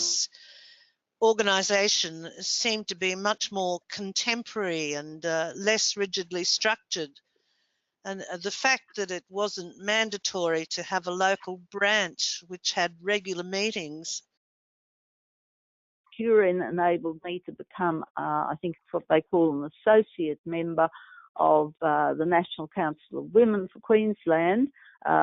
this organisation seemed to be much more contemporary and less rigidly structured. And the fact that it wasn't mandatory to have a local branch which had regular meetings. QREN enabled me to become, I think it's what they call an associate member of the National Council of Women for Queensland.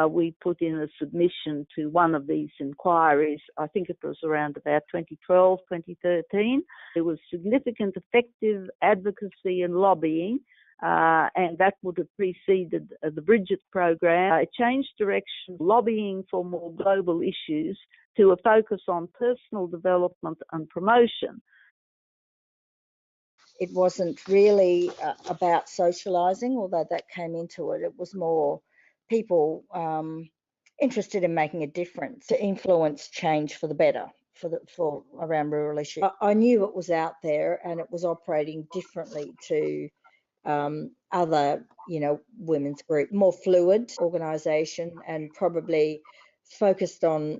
We put in a submission to one of these inquiries. I think it was around about 2012, 2013. There was significant effective advocacy and lobbying, and that would have preceded the Bridget program. It changed direction, lobbying for more global issues to a focus on personal development and promotion. It wasn't really about socialising, although that came into it. It was more people interested in making a difference to influence change for the better for around rural issues. I knew it was out there and it was operating differently to other, women's group, more fluid organisation and probably focused on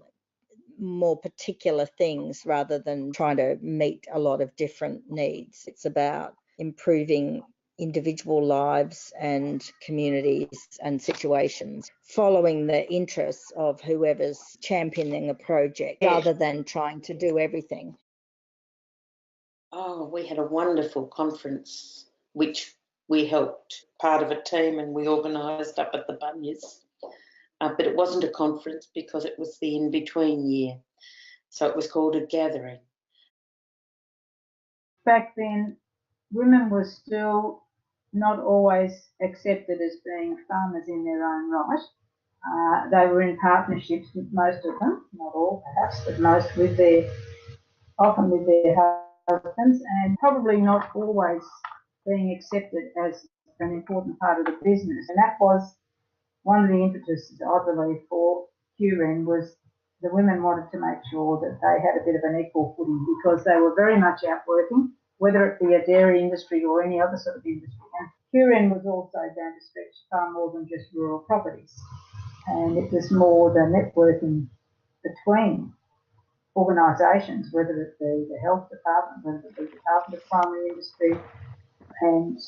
more particular things rather than trying to meet a lot of different needs. It's about improving individual lives and communities and situations, following the interests of whoever's championing a project rather than trying to do everything. Oh, we had a wonderful conference which we helped part of a team and we organised up at the Bunyas. But it wasn't a conference because it was the in-between year. So it was called a gathering. Back then, women were still not always accepted as being farmers in their own right. They were in partnerships with most of them, not all perhaps, but most often with their husbands, and probably not always being accepted as an important part of the business. And that was one of the impetuses, I believe, for QREN was the women wanted to make sure that they had a bit of an equal footing because they were very much out working, whether it be a dairy industry or any other sort of industry. And QREN was also going to stretch far more than just rural properties. And it was more the networking between organisations, whether it be the health department, whether it be the Department of Primary Industry, and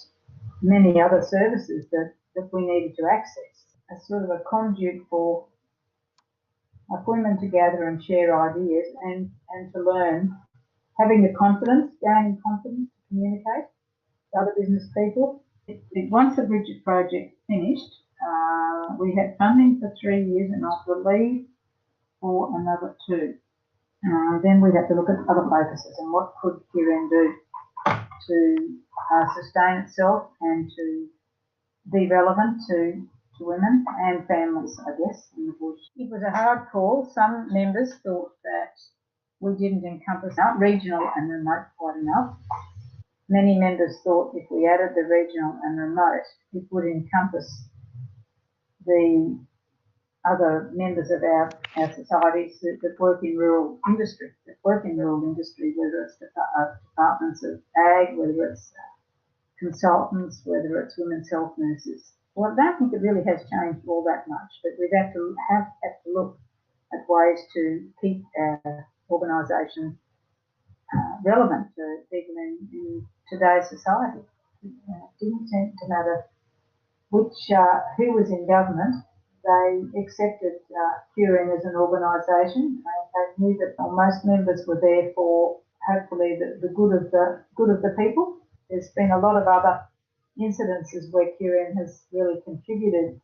many other services that we needed to access. A sort of a conduit for women to gather and share ideas and to learn, having the confidence, gaining confidence to communicate to other business people. Once the Bridget project finished, we had funding for 3 years and I believe for another 2. Then we had to look at other focuses and what could QREN do to sustain itself and to be relevant to women and families, I guess, in the bush. It was a hard call. Some members thought that we didn't encompass regional and remote quite enough. Many members thought if we added the regional and remote, it would encompass the other members of our societies that work in rural industry, whether it's departments of ag, whether it's consultants, whether it's women's health nurses. Well, I don't think it really has changed all that much, but we've had to look at ways to keep our organisation relevant to people in today's society. It didn't seem to matter who was in government. They accepted QREN as an organisation. They knew that most members were there for hopefully the good of the people. There's been a lot of other incidences where QREN has really contributed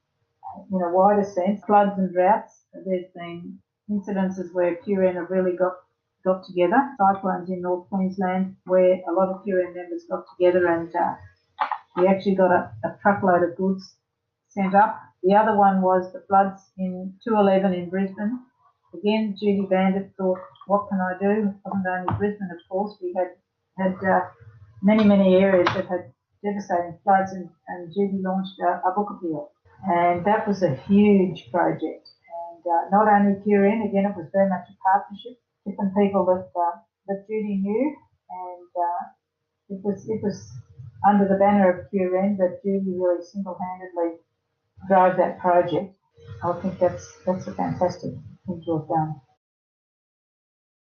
in a wider sense. Floods and droughts. There's been incidences where QREN have really got together. Cyclones in North Queensland where a lot of QREN members got together and we actually got a truckload of goods sent up. The other one was the floods in 2011 in Brisbane. Again, Judy Bandit thought, what can I do? It wasn't only Brisbane, of course. We had many areas that had devastating floods and Judy launched a book appeal. And that was a huge project. And not only QREN, again, it was very much a partnership, different people that Judy knew. And it was under the banner of QREN that Judy really single-handedly drove that project. I think that's a fantastic thing to have done.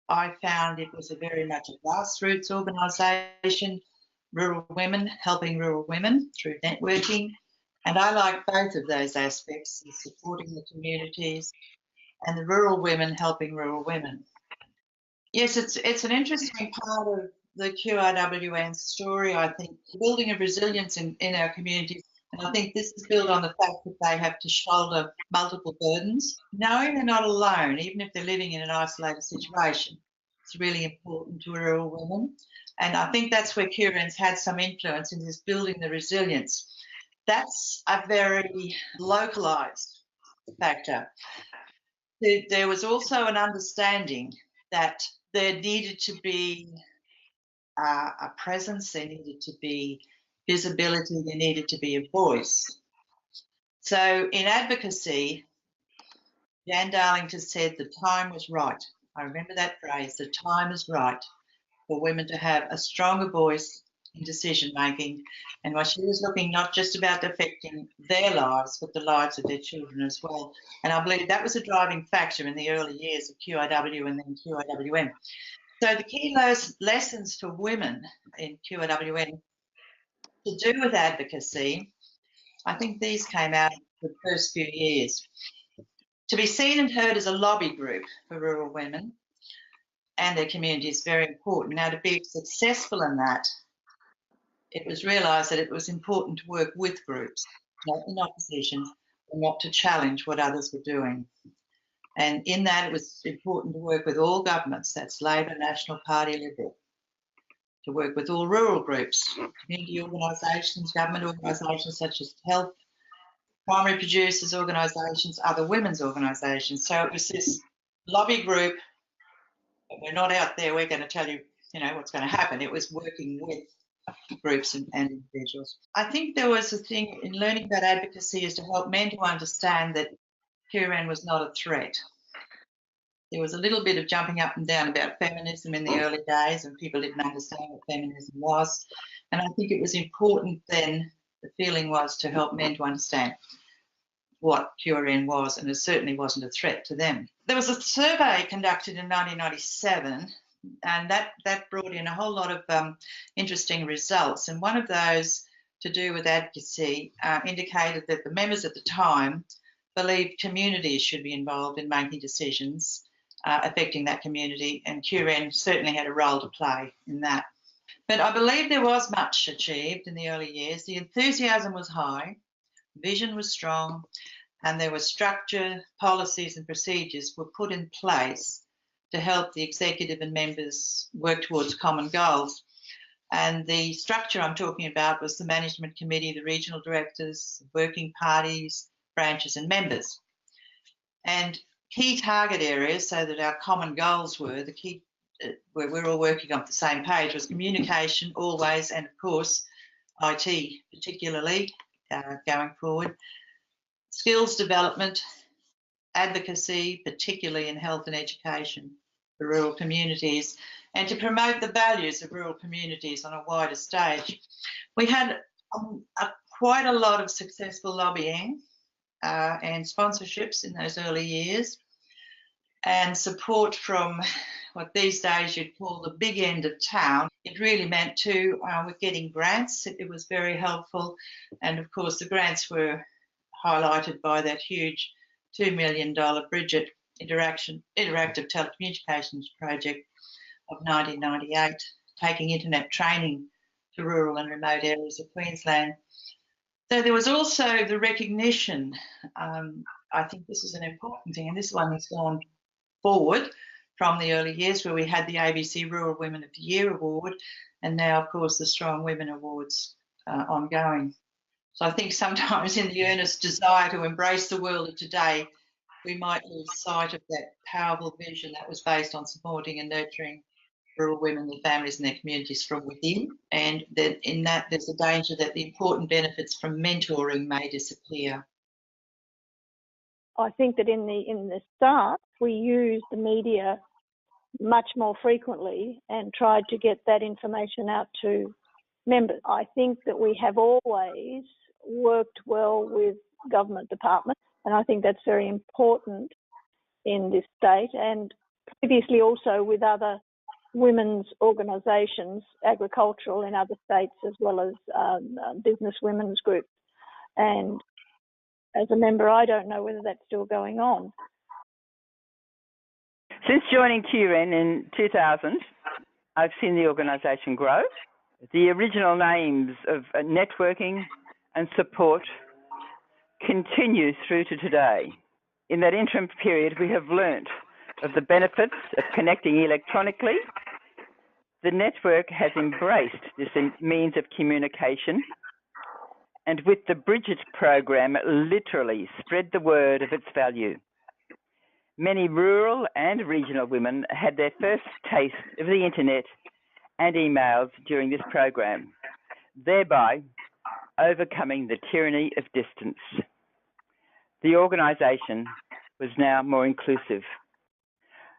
I found it was a very much a grassroots organisation, rural women helping rural women through networking. And I like both of those aspects, the supporting the communities and the rural women helping rural women. Yes, it's an interesting part of the QRWN story, I think, building of resilience in our communities. And I think this is built on the fact that they have to shoulder multiple burdens, knowing they're not alone, even if they're living in an isolated situation. It's really important to rural women. And I think that's where QRN's had some influence in this building the resilience. That's a very localised factor. There was also an understanding that there needed to be a presence, there needed to be visibility, there needed to be a voice. So in advocacy, Jan Darlington said the time was right. I remember that phrase, the time is right for women to have a stronger voice in decision making. And while she was looking not just about affecting their lives, but the lives of their children as well. And I believe that was a driving factor in the early years of QRW and then QRWN. So the key lessons for women in QRWN to do with advocacy, I think these came out the first few years. To be seen and heard as a lobby group for rural women and their community is very important. Now, to be successful in that, it was realised that it was important to work with groups, not in opposition, and not to challenge what others were doing. And in that, it was important to work with all governments, that's Labor, National Party, Liberal, to work with all rural groups, community organisations, government organisations such as health, primary producers organisations, other women's organisations. So it was this lobby group, but we're not out there, we're going to tell you, what's going to happen. It was working with groups and individuals. I think there was a thing in learning about advocacy is to help men to understand that QRN was not a threat. There was a little bit of jumping up and down about feminism in the early days, and people didn't understand what feminism was. And I think it was important then, the feeling was to help men to understand what QRN was, and it certainly wasn't a threat to them. There was a survey conducted in 1997, and that brought in a whole lot of interesting results. And one of those to do with advocacy indicated that the members at the time believed communities should be involved in making decisions affecting that community, and QRN certainly had a role to play in that. But I believe there was much achieved in the early years. The enthusiasm was high, vision was strong, and there was structure, policies and procedures were put in place to help the executive and members work towards common goals. And the structure I'm talking about was the management committee, the regional directors, working parties, branches and members. And key target areas, so that our common goals were, the key where we're all working on the same page, was communication always, and of course IT particularly going forward, skills development, advocacy, particularly in health and education for rural communities, and to promote the values of rural communities on a wider stage. We had quite a lot of successful lobbying and sponsorships in those early years, and support from what these days you'd call the big end of town. It really meant too, with getting grants, it was very helpful. And of course, the grants were highlighted by that huge $2 million Bridget Interactive Telecommunications project of 1998, taking internet training to rural and remote areas of Queensland. So there was also the recognition, I think this is an important thing, and this one has gone forward from the early years, where we had the ABC Rural Women of the Year Award, and now, of course, the Strong Women Awards ongoing. So I think sometimes in the earnest desire to embrace the world of today, we might lose sight of that powerful vision that was based on supporting and nurturing rural women, their families and their communities from within, and that in that there's a danger that the important benefits from mentoring may disappear. I think that in the start, we used the media much more frequently and tried to get that information out to members. I think that we have always worked well with government departments, and I think that's very important in this state. And previously also with other women's organisations, agricultural in other states, as well as business women's groups. And as a member, I don't know whether that's still going on. Since joining QN in 2000, I've seen the organisation grow. The original aims of networking and support continue through to today. In that interim period, we have learnt of the benefits of connecting electronically. The network has embraced this means of communication, and with the Bridget program, it literally spread the word of its value. Many rural and regional women had their first taste of the internet and emails during this program, thereby overcoming the tyranny of distance. The organisation was now more inclusive.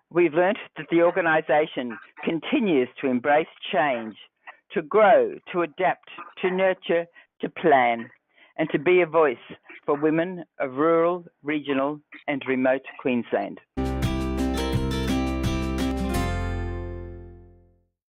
We've learnt that the organisation continues to embrace change, to grow, to adapt, to nurture, to plan, and to be a voice for women of rural, regional, and remote Queensland.